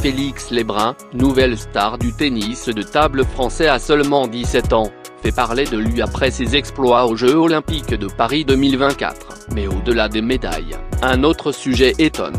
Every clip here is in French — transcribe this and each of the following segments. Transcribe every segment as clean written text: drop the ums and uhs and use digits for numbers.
Félix Lebrun, nouvelle star du tennis de table français à seulement 17 ans, fait parler de lui après ses exploits aux Jeux Olympiques de Paris 2024. Mais au-delà des médailles, un autre sujet étonne.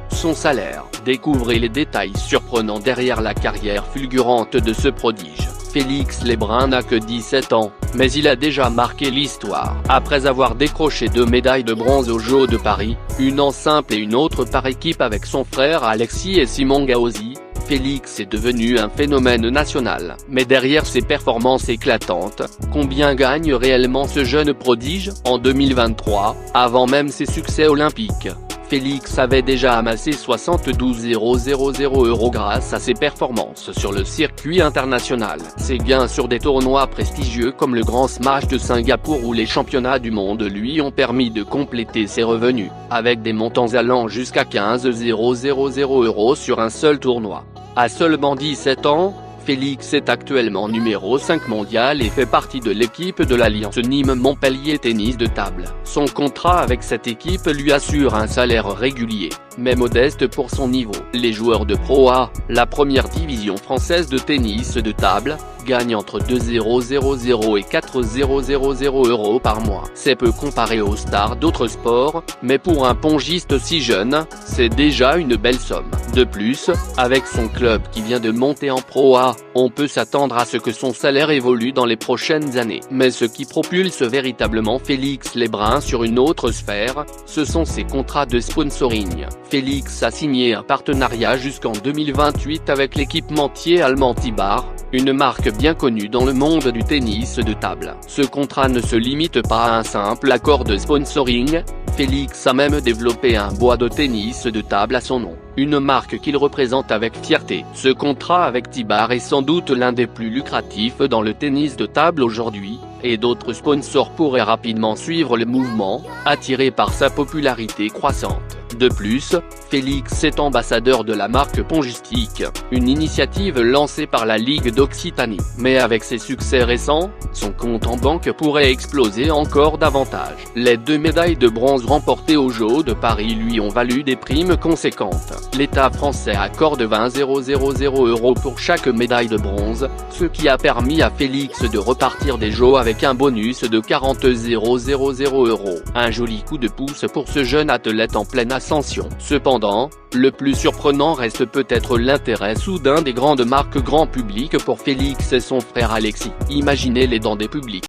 Son salaire. Découvrez les détails surprenants derrière la carrière fulgurante de ce prodige. Félix Lebrun n'a que 17 ans, mais il a déjà marqué l'histoire. Après avoir décroché 2 médailles de bronze aux Jeux de Paris, une en simple et une autre par équipe avec son frère Alexis et Simon Gaosi, Félix est devenu un phénomène national. Mais derrière ses performances éclatantes, combien gagne réellement ce jeune prodige? En 2023, avant même ses succès olympiques, Félix avait déjà amassé 72 000 € grâce à ses performances sur le circuit international. Ses gains sur des tournois prestigieux comme le Grand Smash de Singapour ou les championnats du monde lui ont permis de compléter ses revenus, avec des montants allant jusqu'à 15 000 € sur un seul tournoi. À seulement 17 ans, Félix est actuellement numéro 5 mondial et fait partie de l'équipe de l'Alliance Nîmes-Montpellier Tennis de table. Son contrat avec cette équipe lui assure un salaire régulier, mais modeste pour son niveau. Les joueurs de Pro A, la première division française de tennis de table, gagnent entre 2 000 € et 4 000 € par mois. C'est peu comparé aux stars d'autres sports, mais pour un pongiste si jeune, c'est déjà une belle somme. De plus, avec son club qui vient de monter en Pro A, on peut s'attendre à ce que son salaire évolue dans les prochaines années. Mais ce qui propulse véritablement Félix Lebrun sur une autre sphère, ce sont ses contrats de sponsoring. Félix a signé un partenariat jusqu'en 2028 avec l'équipementier allemand Tibar, une marque bien connue dans le monde du tennis de table. Ce contrat ne se limite pas à un simple accord de sponsoring, Félix a même développé un bois de tennis de table à son nom, une marque qu'il représente avec fierté. Ce contrat avec Tibar est sans doute l'un des plus lucratifs dans le tennis de table aujourd'hui, et d'autres sponsors pourraient rapidement suivre le mouvement, attirés par sa popularité croissante. De plus, Félix est ambassadeur de la marque Pongistique, une initiative lancée par la Ligue d'Occitanie. Mais avec ses succès récents, son compte en banque pourrait exploser encore davantage. Les 2 médailles de bronze remportées aux Jeux de Paris lui ont valu des primes conséquentes. L'État français accorde 20 000 € pour chaque médaille de bronze, ce qui a permis à Félix de repartir des Jeux avec un bonus de 40 000 €. Un joli coup de pouce pour ce jeune athlète en pleine ascension. Cependant, le plus surprenant reste peut-être l'intérêt soudain des grandes marques grand public pour Félix et son frère Alexis. Imaginez-les dans des publics